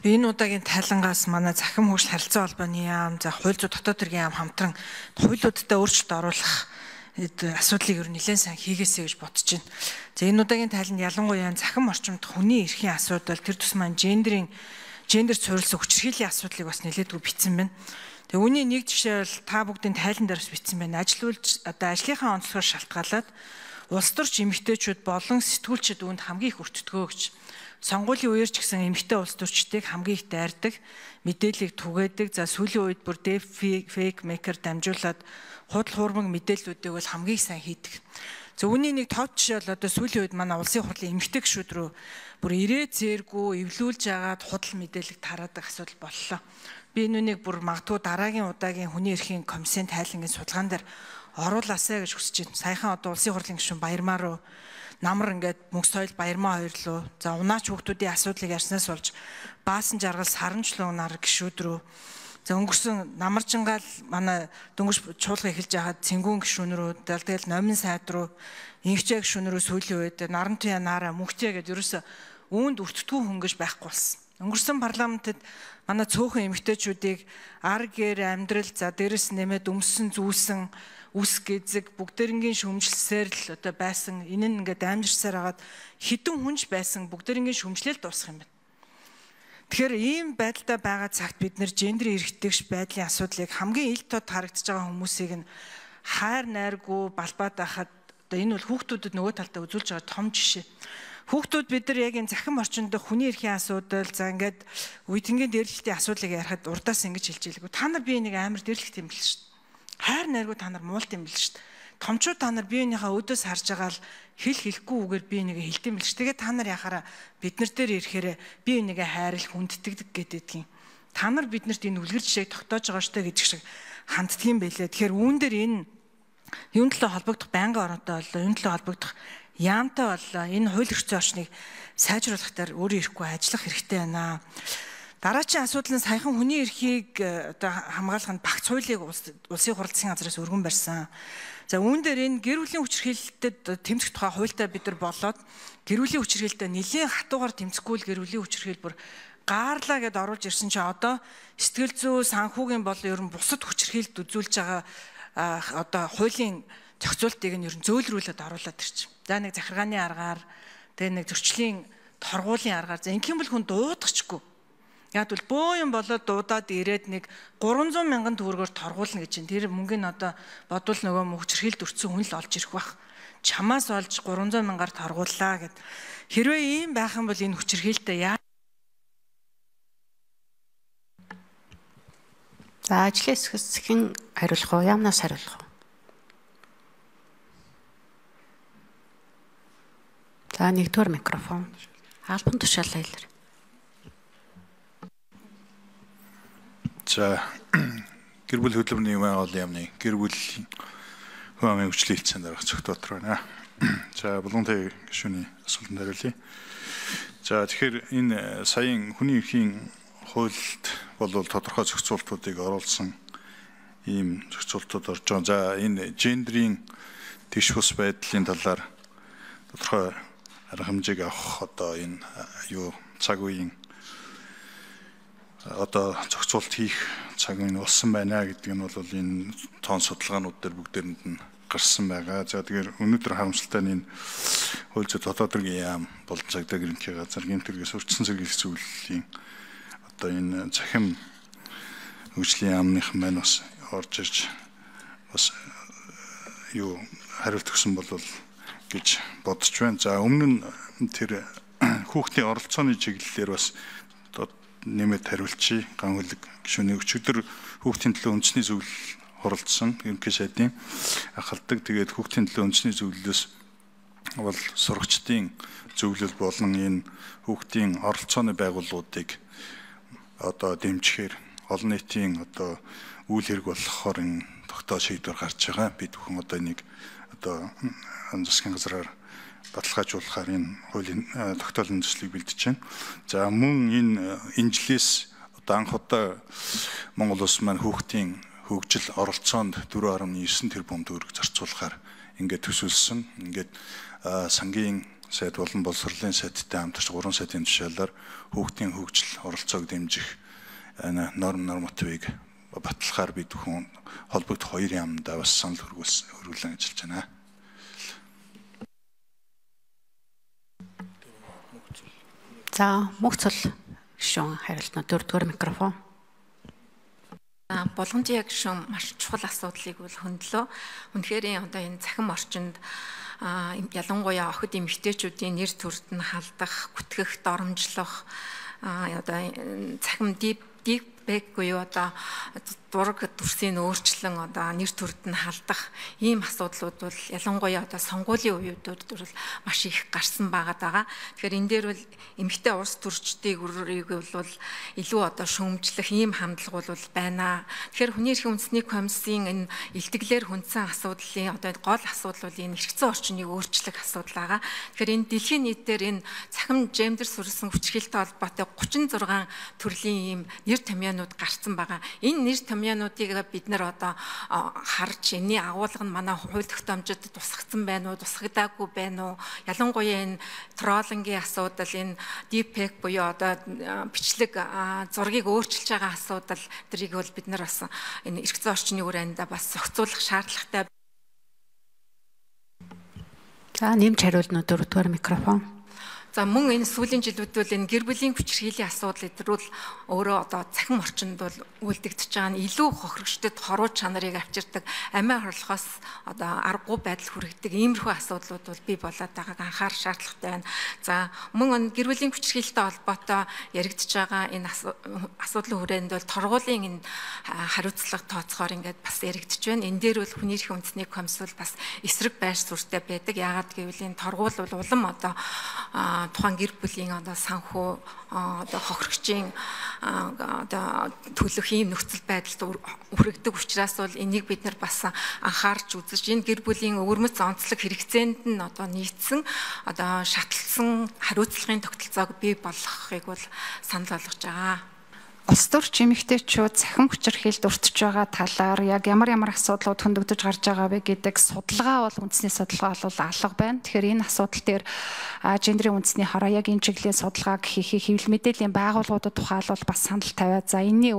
Энэ удаагийн тайлангаас манай захим хөгжил харилцаа холбооны яам, за хууль зүйн дотоод хэргийн яам хамтран хуулиудад өөрчлөлт оруулах асуудлыг ер нь нэлээд сайн хийгээсэй гэж бодож байна. За энэ удаагийн тайланд ялангуяа захим орчимд хүний эрхийн асуудал, тэр тус маань гендер суурилсан хүчирхийллийн асуудлыг бас нэлээдгүй бичсэн байна. Тэгээ үүний нэг жишээ бол та бүгдийн тайлан дээр бас бичсэн байна. Ажлынхаа онцлогоор шалтгаалаад улс төрч эмэгтэйчүүд болон сэтгүүлчид үүнд хамгийн их өртдгөө гэж. Сонгуулийн үеэр ч гэсэн эмэгтэй улс төрчдийг хамгийн их дайрдаг, мэдээллийг түгээдэг, за сүүлийн үед бүр фейк мейкер дамжуулаад худал хуурмаг мэдээллүүдийг бол хамгийн сайн хийдэг. За үүний нэг тов жишээ бол одоо сүүлийн үед манай улсын хурлын эмэгтэй гишүүд рүү бүр ирээ зээргүй эвлүүлж агаад худал мэдээлэл тараадаг асуудал боллоо. Би энэнийг бүр магадгүй дараагийн удаагийн хүний эрхийн комиссийн тайлангийн судалгаан дээр оруулаасай гэж хүсэж байна. Саяхан одоо улсын хурлын гишүүн Баярмаа руу намар ингээд мөнх соёл Баярмаа хоёр руу за унаач хүүхдүүдийн асуудлыг ярьснаас болж баасан жаргал сарамжлуу нар гишүүд рүү за өнгөрсөн намаржингаал манай дөнгөж чуулга эхэлж байгаад цэнгүүн гишүүн рүү тэгэл номин сайд руу инхчээ гишүүн рүү сүүлийн үед нарантуя наараа мөнхтэй гэдээ ерөөсө үүнд өртдгүү хөнгөж байхгүй болсон. Өнгөрсөн парламентод манай цөөхөн эмэгтэйчүүдийг ар гэр амьдрал за дээрэс нэмээд өмссөн зүүсэн үс гизэг бүгдэрингийн шүмжилсээр л одоо байсан энэ нь ингээд амжирсаар хагаад хідэн хүнж байсан бүгдэрингийн шүмжлэл дуусах юм байна. Тэгэхээр ийм байдалтай байгаа цагт бид нэр гендер эрхтгш байдлын асуудлыг хамгийн ил тод харагдаж байгаа хүмүүсийг нь хайр найргүй балбаад байхад одоо энэ бол хүүхдүүдэд нөгөө талдаа үзүүлж байгаа том жишээ. Хүүхдүүд бид нар яг энэ захим орчинд хүний эрхийн асуудал за ингээд үеийнгийн дээрлэлтийн асуудлыг ярихад урдаас ингэж хэлж ийлгүй. Та нар би энийг амар дээрлэх юм бэл шүү дээ. Хайр найргүй та нар муулт юм бэл шүү дээ. Томчууд та нар биенийхээ өдөөс харж байгаа л хэлэхгүй үгээр би энийг хэлдэм бэл шүү. Тэгээд та нар яхаараа бид нар дээр ирэхээр би энийг хайрлах хүндэтгдэг гэдэгтгийн. Та нар биднэрт энэ үлгэр жишээг тогтоож байгаа штэ гэдэг шиг ханддгийм байлээ. Тэгэхээр үүн дээр энэ юун төлөө холбогдох байнгын оронтой боллоо. Юун төлөө холбогдох яамтай боллоо. Энэ хууль эрх зүйн орчныг сайжруулах дээр өөрөө ирэхгүй ажиллах хэрэгтэй байна. Дараагийн асуудал нь саяхан хүний эрхийг одоо хамгаалахад багц хуулийг улсын хурлын засгийн газраас өргөн барьсан. За үүн дээр энэ гэр бүлийн хүчирхийлэлтэд тэмцэх тухай хуультай бид нар болоод гэр бүлийн хүчирхийлэлтэд нэлийн хатуугаар тэмцэхгүй л гэр бүлийн хүчирхийлэл бүр gaarlаа гэд оруулж ирсэн чинь одоо сэтгэл зүй санхүүгийн бол ер нь бусад хүчирхийлэлд үзүүлж байгаа одоо хуулийн зохицуултыг нь ер нь зөөлрүүлээд оруулаад ирчих. За нэг захиргааны аргаар тэгээ нэг зөрчлийн торгуулийн аргаар за ингэх юм бол хүн дуудахчгүй. Яг бол бөө юм болоод дуудаад ирээд нэг 300 мянган төгрөгөөр торгуулна гэж чинь тэр мөнгөний одоо бодвол нөгөө хүчирхийлэлд өртсөн хүн л олж ирэх бах. Чамаас олж 300 мянгаар торгууллаа гэд. Хэрвээ ийм байх юм бол энэ хүчирхийлэлтэй яа. За ажлын хэсгийн хариулах уу, яамнаас хариулах уу? За нэгдүгээр микрофон. Албан тушаалаа хэлэр. За гэр бүл хөдөлмөрийн байгууллагын яамны гэр бүл хүн амын хүчлэлцэн дараах зөвхөн байна. За булгантай гишүүний асуултанд хариулъя. За тэгэхээр энэ саяын хүний эрхийн хуульд бол тодорхой зохицуултуудыг оруулсан ийм зохицуултууд орж байгаа. За энэ гендерийн тэгш бус байдлын талаар тодорхой арга хэмжээг авах одоо энэ цаг үеийн одоо зохицуулт хийх цаг үе болсон байна гэдэг нь бол энэ тоон судалгаанууд дээр бүгдээрэнд нь гарсан байгаа. За тэгэхээр өнөөдөр харамсалтай нь энэ хууль зүйн дотоод хэргийн яам болон цагдаа гэрэнтгийн газар гэмтэргээс урьдчилан сэргийлэх зүйлийн одоо энэ захим хөгжлийн яамных маань бас орж ирж бас хариулт өгсөн бол гэж бодож байна. За өмнө нь тэр хүүхдийн оролцооны чиглэлээр бас нэмээд хариулчих. Ган хөлөг гишүүний өчигдөр хүүхдийн төлөө үндэсний зөвлөл хуралдсан ерөнхий сайдын ахалдаг. Тэгээд хүүхдийн төлөө үндэсний зөвлөлөөс бол сурагчдын зөвлөл болон энэ хүүхдийн оролцооны байгууллагуудыг одоо дэмжихээр олон нийтийн одоо үйл хэрэг болохоор энэ тогтоох шийдвэр гарч байгаа. Бид бүхэн одоо энийг одоо засгийн газраар баталгаажуулахаар энэ хуулийн тогтоолын төслийг бэлдэж байна. За мөн энэ жилээс одоо анх удаа Монгол улс маань хүүхдийн хөгжил оролцоонд 4.9 тэрбум төгрөг зарцуулахаар ингээд төсөөлсөн. Ингээд сангийн сайд болон боловсролын сайдтай хамтарч 3 сайдын тушаалаар хүүхдийн хөгжил оролцоог дэмжих нормативыг баталахаар бид бүхэн холбогдох 2 яамдаа бас санал хөрвүүлэн ажиллаж байна. За мөхцөл гишүүн хариултна 4-р микрофон. Болгоомжийн гишүүн маш чухал асуудлыг бол хөндлөө. Үнэхээр одоо энэ цахим орчинд ялангуяа охид эмэгтэйчүүдийн нэр төрд нь халдах, гүтгэх, доромжлох одоо цахим deepfake буюу одоо зураг дүрсийн өөрчлөн одоо нэр төрд нь халдах ийм асуудлууд бол ялангуяа одоо сонгуулийн үеүдүүд бол маш их гарсан байгаа. Тэгэхээр энэ дээр бол эмэгтэй улс төрчдийг бол илүү одоо шүүмжлэх ийм хандлага бол байна. Тэгэхээр хүний эрхийн үндэсний комиссийн энэ илтгэлээр хүндсэн асуудлын одоо гол асуудал бол энэ эрхцэн орчныг өөрчлөх асуудал байгаа. Тэгэхээр энэ дэлхийн нийтээр энэ цахим гендер суурилсан хүчирхийлэлтэй холбоотой 36 төрлийн ийм нэр томьёонууд гарсан байгаа. Энэ нэр томьёонуудыг бид нар одоо харж энэний агуулга нь манай хууль тогтоомжид тусгагдсан байна уу, тусгагдаагүй байна уу? Ялангуяа энэ троллингийн асуудал, энэ deepfake буюу одоо бичлэг зургийг өөрчилж байгаа асуудал тэрийг бол бид нар бас энэ эрхцэн орчны хүрээндээ бас зохицуулах шаардлагатай. За нэмж хариулна 4-р микрофон. За мөн энэ сүүлийн жилүүд бол энэ гэр бүлийн хүчирхийллийн асуудал эдрүүл өөрөө одоо цахим орчинд бол үлдэгдэж байгаа нь илүү хохирогчдод хоруу чанарыг авчирдаг, амиа хорлохоос одоо аргагүй байдал хүргэдэг иймэрхүү асуудлууд бол бий болоод байгааг анхаарах шаардлагатай байна. За мөн энэ гэр бүлийн хүчирхийлэлтэй холбоотой яригдж байгаа энэ асуудлын хүрээнд бол торгуулийн энэ хариуцлага тооцохоор ингээд бас яригдж байна. Энэ дээр бол хүний эрхийн үндэсний комисс бол бас эсрэг байр суурьтай байдаг. Яагаад гэвэл энэ торгуул бол улам одоо тухайн гэр бүлийн одоо санхүү одоо хохирогчийн одоо төлөх ийм нөхцөл байдалд хүрэгдэг учраас бол энийг бид нар бас анхаарч үзэж энэ гэр бүлийн өвөрмөц онцлог хэрэгцээнд нь одоо нийцсэн одоо шатлсан хариуцлагын тогтолцоог бий болгохыг бол санал болгож байгаа. Улс төрч эмэгтэйчүүд цахим хүчирхийлэлд өртөж байгаа талаар яг ямар асуудлууд хөндөгдөж гарч байгаа вэ гэдэг судалгаа бол үндэсний судалгаа бол алга байна. Тэгэхээр энэ асуудал дээр гендерийн үндэсний хороо яг энэ чиглэлийн судалгааг хийхийг хэвлэл мэдээллийн байгууллагуудад тухайлбал бас санал тавиад за энэний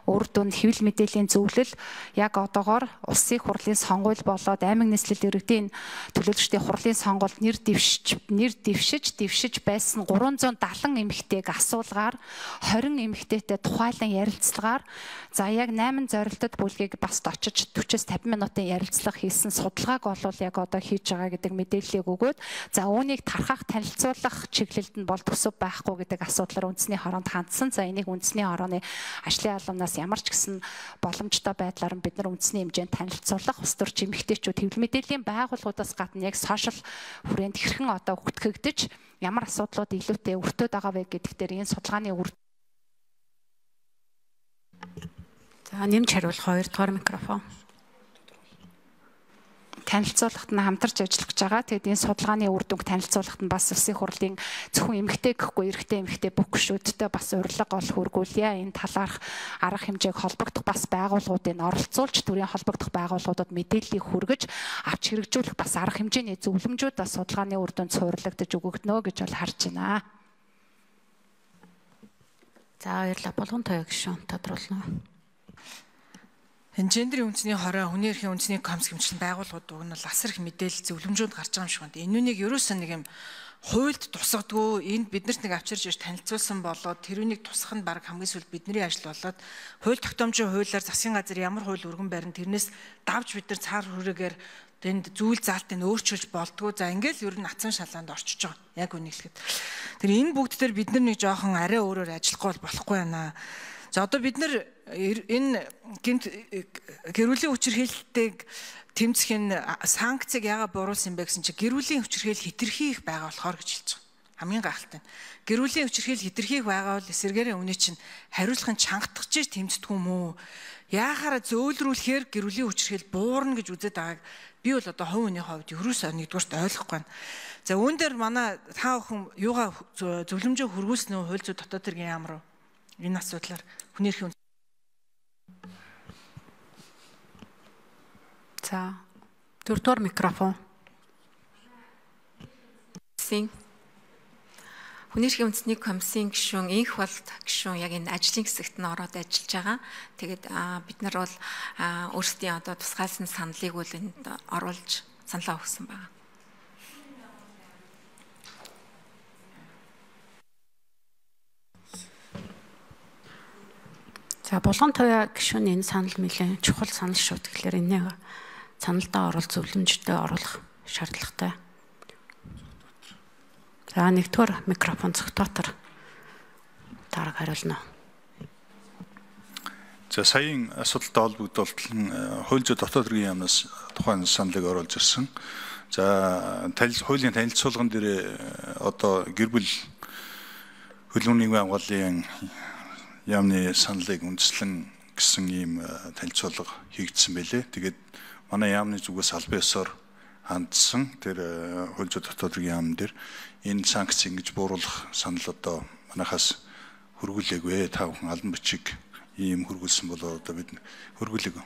үр дүнд хэвлэл мэдээллийн зөвлөл яг одоогоор улсын хурлын сонгуул болоод аймаг нийслэл иргэдийн төлөөлөгчдийн хурлын сонгуульд нэр дэвшиж байсан 370 эмэгтэйг асуулгаар 20 эмэгтэйтэй тухайлан ярилцлагаар за яг 8 зорилтод бүлгийг бас очиж 40-50 минутын ярилцлага хийсэн судалгааг бол яг одоо хийж байгаа гэдэг мэдээллийг өгөөд за үүнийг тархах танилцуулах чиглэлд нь бол төсөв байхгүй гэдэг асуудлаар үндэсний хороонд хандсан. За энийг үндэсний хорооны ажлын албанаас ямар ч гэсэн боломжтой байдлаар бид нар үндэсний хэмжээнд танилцуулах улс төрч эмэгтэйчүүд хэвлэл мэдээллийн байгууллагуудаас гадна яг сошиал хүрээнд хэрхэн одоо хөтгөгдөж ямар асуудлууд илүүтэй өртөөд байгаа вэ гэдэг дээр энэ судалгааны За нэмж хариулах 2-р микрофон. танилцуулахад нь хамтарч ажиллах гэж байгаа. Тэгэд энэ судалгааны үр дүнг танилцуулахад нь бас улсын хурлын зөвхөн эмэгтэй гэхгүй эрэгтэй эмэгтэй бүх гишүүдтэй бас урилга ол хөргүүлье. Энэ талаарх арга хэмжээг холбогдох бас байгууллагуудыг оролцуулж төрийн холбогдох байгууллагуудад мэдээллийг хүргэж авч хэрэгжүүлэх бас арга хэмжээний зөвлөмжүүд бас судалгааны үр дүнд суурилагдаж өгөгдөнө гэж бол харж байна. За баярлалаа. Болгоомжтой гишүүн тодруулна. Энэ гендерийн үндэсний хороо хүний эрхийн үндэсний комисс хэмжлэн байгууллагууд нь бол асар их мэдээлэл зөвлөмжүүд гарч байгаа юм шиг байна. Энэ үнийг ерөөсөө нэг юм хуульд тусгадгүй энд биднэрт нэг авчирж ирж танилцуулсан болоод тэр үнийг тусах нь баг хамгийн сүүл бидний ажил болоод хууль тогтоомжийн хуулиар засгийн газар ямар хууль өргөн барин тэрнээс давж бид нар цаар хүрээгээр тэнд зүйл заалтыг өөрчилж болдгоо. За ингээл ер нь нацсан шалгаанд орчиж байгаа. Яг үнийг хэлэхэд. Тэр энэ бүгд төр бид нар нэг жоохон арай өөрөөр ажиллахгүй болохгүй байна. За одоо бид нар энэ гэрүүлийн хүчирхийлэлтийг тэмцэх энэ санкцыг яагаад бууруулсан бэ гэсэн чинь гэрүүлийн хүчирхийлэл хэтэрхий их байгаа болохоор гэж хэлж байгаа. Хамгийн гайхалтай нь гэрүүлийн хүчирхийлэл хэтэрхий их байгаа бол эсэргээрээ үнэ чинь хариуцлагын чангатгаж тэмцдэг юм уу? Яахаараа зөөлрүүлэхээр гэрүүлийн хүчирхийлэл буурна гэж үзээд байгааг би бол одоо хувь хүний хувьд ерөөсөө нэгдүгээрт ойлгохгүй байна. За үүн дээр манай та бүхэн юугаа зөвлөмжөө хөргүүлсэн үү хууль зүйн дотоод хэргийн яам руу энэ асуудлаар хүний эрхийн За 4-р микрофон. эцсийн Хүний эрхийн үндэсний комиссийн гишүүн инх болд гишүүн яг энэ ажлын хэсэгт нь ороод ажиллаж байгаа. Тэгээд бид нар бол өөрсдийн одоо тусгайлсан саналыг бол энд оруулж саналаа өгсөн байна. За Булган туяа гишүүний энэ санал нэлээд чухал санал шүү. Тэгэхээр энийг саналдаа оруулах зөвлөмжтэй оруулах шаардлагатай. За нэгдүгээр микрофон зөвтөтөр дарга хариулна. За саяын асуудалтай холбогдуулан хууль зүйн дотоод хэргийн яамнаас тухайн саналыг оруулж ирсэн. За хуулийн танилцуулган дээр одоо гэр бүл хөлбөмбөгийн байгууллагын яамны саналыг үндэслэн гэсэн ийм танилцуулга хийгдсэн байлээ. Тэгээд манай яамны зүгээс албан ёсоор хандсан тэр хууль зүйн дотоод хэргийн яам дээр энэ санкц ингэж бууруулах санал одоо манайхаас хөргүүлээгүй. Та бүхэн албан бичиг ийм хөргүүлсэн бол одоо бид хөргүүлээгүй.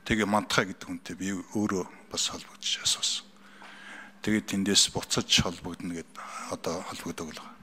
Тэгээ мантахаа гэдэг хүнтэй би өөрөө бас холбогдож асуусан. Тэгээд тэндээс буцаж холбогдно гэд одоо холбогддог л байна.